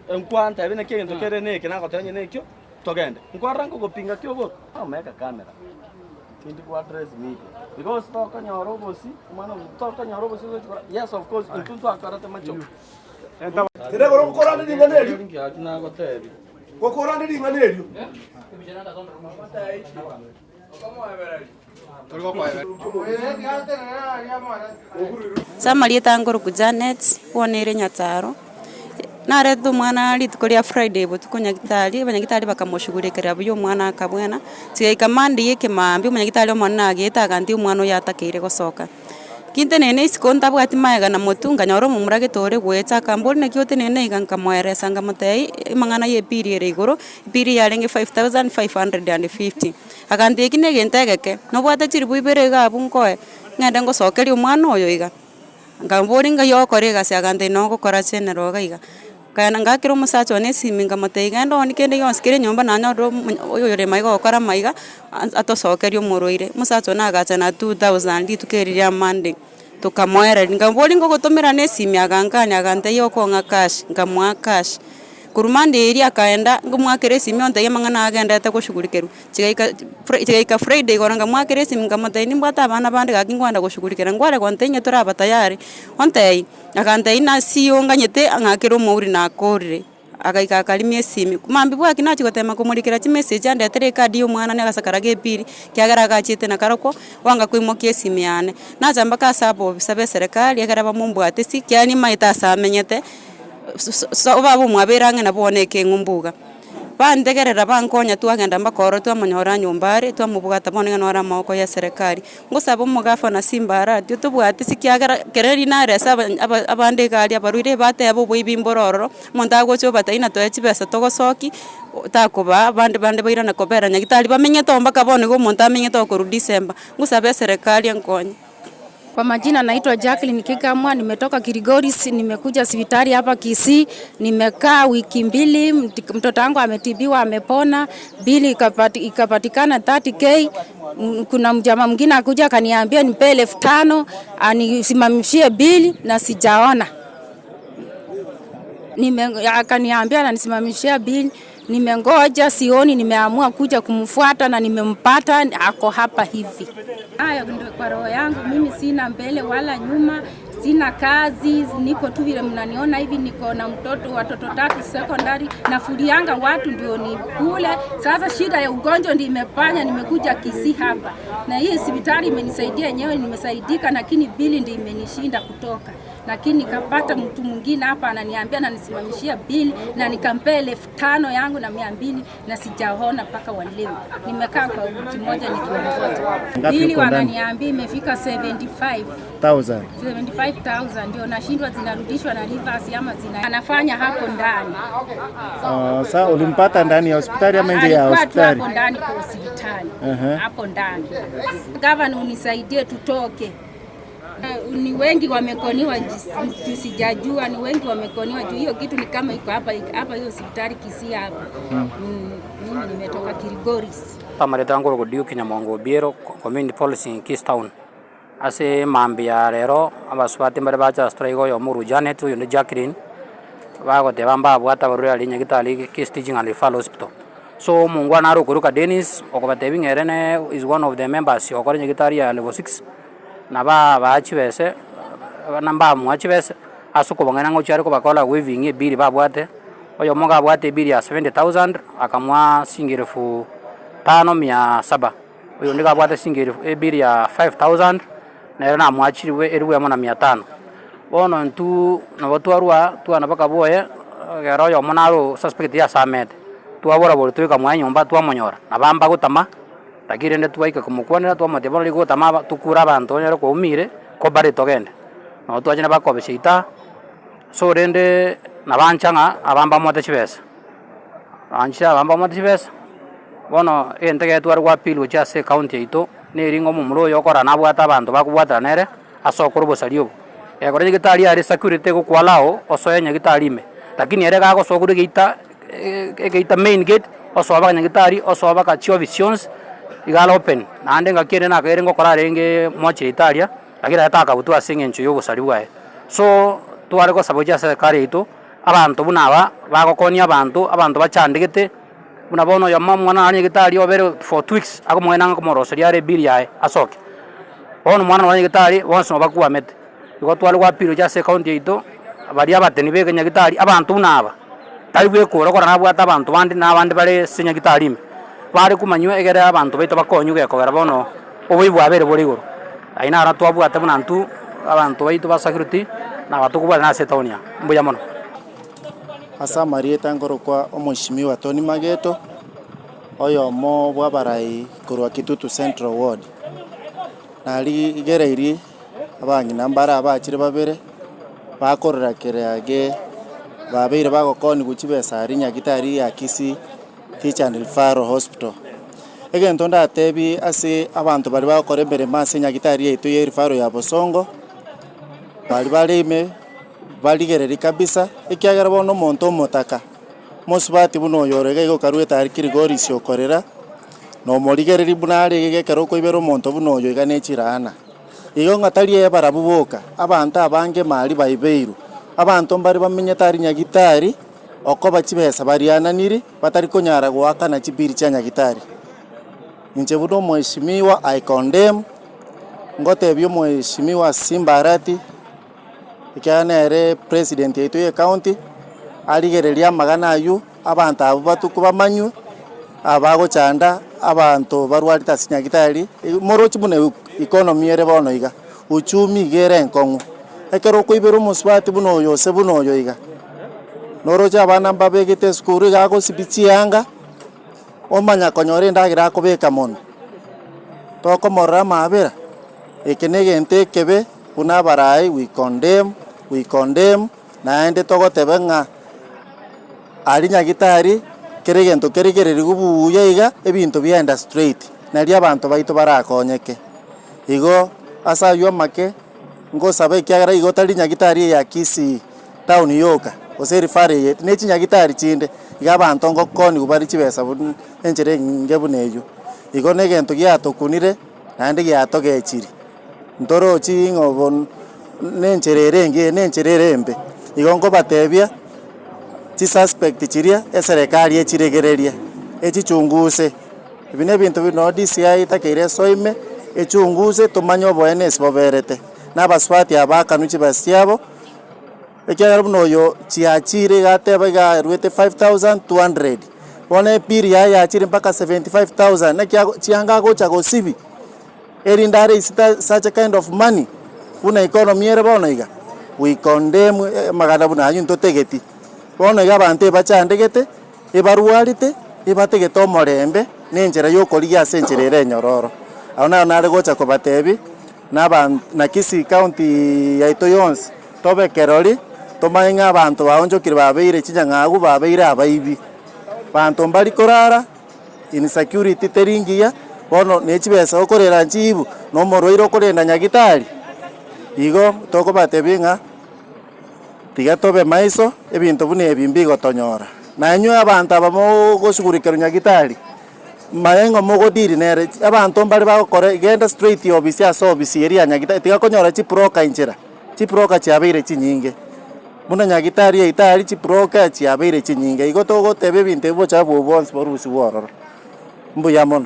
Enkwanta ebine kintu kere neki nagotenye nekyo togende. Nkwarango gopinga kyo bo. Ameka kamera. Tindi kwa address media. Because toka nyoro bosi, mwana toka nyoro bosi. Yes of course, intuntu akarate macho. Tere goro kokora ndi nganeri. Na gotebi. Kokora ndi nganeri. Samarieta Nguru Janet wonere Nyataro narethu mwana ritukoria Friday butuko nyagitari abanyagitari bakamushugulikira buyo mwana akabwena tigaika Monday ikimambi umunyagitari omwana agitaga ndi umwana yatakeire gosoka kinte nene isikonta bwati maega na mutunga nyoro mumurage tore gwetsa kambori na kyote nene iganka mweresa ngamutei imangana ye piri ere igoro piri yarenge 5550 agandi ikine gentegeke no bwata chiri buibere gabu nkoe ngende ngosokeri umwana oyo iga ngambori nga yokorega se agandi no gukora chene roga iga kana ngakira umusacho one siminga mateiga ndo nikende yonskire nyomba nanya oyo yore maiga okora maiga atosokeri umuroire musacho nagacha na 2000 tukeriria Monday tukamwera ngambori ngo gutumira ne simi aganganya agante yoko nga cash ngamwa cash kurumande eri akaenda ngumwakire simi onte yamangana agenda ate gushugulikero kigaika Friday goranga mwakire simi ngamate nimbata abana bande gakingwanda gushugulikera ngware kontenye turaba tayari onte agante ina siyo nganyete angakiro muri na korire agaika akalimie simi kumambi bwaki nachi gotema kumulikira chi message ande atere kadi yo mwana ne gasakara gepiri kyagara gachite na karoko wanga kwimokie simi yane naza mbaka sabo bisabe serikali yagaraba mumbwate si kyani maita samenyete so babo mwaberange naboneke ngumbuga bandegerera bankonya twagenda mbakoro twamonyora nyumbare twamubugata bonenga nora mako ya serikali ngusaba umugafa na simbara dio tubwate sikyagara kereri nare saba abande gali abaruire bate abo bwibimbororo mondago cyo bataina to echibesa togosoki takuba bande baira na kobera nyagitali bamenye tomba kabone go monta amenye to ko December ngusaba serikali ankonya. Kwa majina naitwa Jacqueline Kikamwa, nimetoka Kirigoris, nimekuja hospitali hapa Kisii, nimekaa wiki mbili, mtoto wangu ametibiwa amepona, bili ikapatikana 30k. Kuna mjama mwingine akuja akaniambia nipe 5000 anisimamishie bili na sijaona. Akaniambia na nisimamishia bili, nimengoja sioni, nimeamua kuja kumfuata na nimempata ako hapa hivi. Haya ndio kwa roho yangu, mimi sina mbele wala nyuma, sina kazi, niko tu vile mnaniona hivi, niko na watoto 3 secondary na fulianga watu ndio ni kule. Sasa shida ya ugonjwa ndio imefanya nimekuja Kisii hapa. Na hii hospitali imenisaidia yenyewe, nimesaidika, lakini bili ndio imenishinda kutoka. Lakini nikapata mtu mwingine hapa ananiambia na nisimamishia bili na nikampea 5000 yangu na 200 na sijaona paka wa leo. Nimekaa kwa wiki moja nikiongoja. Bili wananiambia imefika 75000 ndio nashindwa zinarudishwa na Rivers ama anafanya hapo ndani. Sasa ulimpata ndani ya hospitali ama nje ya hospitali? Hapo ndani kwa hospitali. Hapo ndani. Gavana unisaidie tutoke. Ni wengi wamekoniwa tusijajua, ni wengi wamekoniwa juu hiyo kitu ni kama iko hapa hiyo hospitali Kisii hapa. Mimi nimetoka Kirigoris. Tamareta Nguru Dio Kinyamongo Biero community policy in Keystone. Ase mambia rero abaswati mbere bacha straigo yo Muru Janet yo Jacqueline bago te bamba bwata baruri ali nyagitali Kist Teaching and Referral Hospital. So mungwana ro kuruka Dennis okobate bingerene is one of the members okore nyagitali ya level 6 na bachibese namba mwachibese asuko bangana ngo cyari ko bakola weaving ebiri babwate oyo moga bwate ebiri ya 70000 akamwa singirefu 5700 oyo ndiga bwate singirefu ebiri ya 5000 na na mwachiriwe eriwe mona 500 bono ntu na batwarwa twana bakaboye gero yo monaro suspect ya samet twabora bori twika mwa nyomba twamonyora na bamba gutama takirende twaika kumukwanira twamate ligo tamaba tukura abantu nyero ko umire ko bare togende no twajina bakobeshita so rende nabanchanga abamba mote chibesa ancha abamba mote chibesa bono entege twarwa pilu cha se county ito ne ringo mumuro yokora nabwata abantu bakubwata nere asokoro bosalio egore gitari ari security ko kwalao osoyenye gitarime lakini ere gago sokuru gita main gate osoba nyagitari osoba ka chio visions igala open nande ngakire na kere ngokora renge mochi Italia lakini ataka butu asinge nchu yogo saliwa so tware ko saboja serikali ito abantu buna bagokonia abantu bachandegete buna bono yo mwana ari nyagitari obere for 2 weeks agomwena ngomoroseria ari bill yae asoke bono mwana wa nyagitari bonse no bakuamete igo twali kwa piro ja second ito bari abateni beke nyagitari abantu buna tari bwekora kora nabwata abantu bandi nabandi bare sinyagitari bari kumanywa egere abantu baito bakonyuge kogera bono obuibu abere buri iguru aina ara twabwate buna ntu abantu baito ba security na batukubwa na setonia mbuya mono asa marieta ngoro kwa omoshimiwa Tony Mageto oyo mo bwabarai korwa Kitutu Central Ward nari igereiri abangi nambara abachire babere bakorera kerage babeire bagokoni guchibesa ari nyagitari ya Kisii Teaching and Referral Hospital egento ndatebi ase abantu bari bakore mbere mase nyagitari yetu ye referral ya Bosongo bari barime baligereri kabisa ikiagera bono monto motaka mosubati buno yorega igo karweta ari kirigori siokorera no morigereri bunare gegekero ko ibero monto buno yoiga nechirana iyo ngatari ebarabuboka abantu abange mali baibeiru abantu mbari bamenyetari nyagitari oko bachibesa bariananiri batari konyara gwaka na chibiri cha nyagitari inche buno mheshimiwa I condemn ngote byo mheshimiwa Simbarati ikanere president yetu ye county aligereria magana ayu abantu abo batuku bamanywe abago chanda abantu barwarita sinyagitari morochi bune economy ere bono iga uchumi gere nkongu ekero koibero muswati buno yose buno yoiga norocha abana mbabegete skuru gago sibichianga omanya konyore ndagira kobeka mono toko morama abera ekenege ntekebe kuna barai we condemn na ende togotebe nga ari nyagitari keregento keregereri gubuya iga ebintu bienda straight nari abantu baito barakonyeke igo asa yo make ngosabe kyagara igo tari nyagitari ya Kisii town yoka oseri fare yet nechi nyagitari chinde iga abantu ngokoni gubari chibesa enjere ngebuneyo igo negento gyatokunire nande gyatogechiri ndorochi ngobon nenchererembe igongo batebia chi suspect chiria eserikali echiregereria echichunguse bine bintu bino DCI takeire soime echunguse tumanyo boenes boberete nabaswati abakanuchi basiabo ekyara buno yo chiachire gateba ga rwete 5200 one piri ya achire mpaka 75000 na chianga gocha go sibi erindare is such a kind of money una economy ere bono iga we condemn magana buna anyu ntotegeti bono iga bante bachandegete ebaruarite ebategete omorembe nenjera yokorigia sencherere nyororo auna nare gocha kobatebi na Kisii county yaito yonse tobe kerori tomainga abantu baonjokire babeire chinyangagu babeire abaibi bantu mbali korara insecurity teringia bono nechibesa okorera nchibu no moroiro korenda nyagitari igo toko batebinga tiga tobe maiso ebintu bune ebimbi gotonyora na nyu abantu abamo gosugurikero nyagitari mayengo mogodiri nere abantu mbali bakore genda straight obisi aso obisi eri nyagitari tiga konyora chiproka injera chiproka chiabeire chinyinge muna nyagitari itari chiproka chiabeire chinyinge igo togo tebe bintu bocha bobons borusi wororo mbuya mono.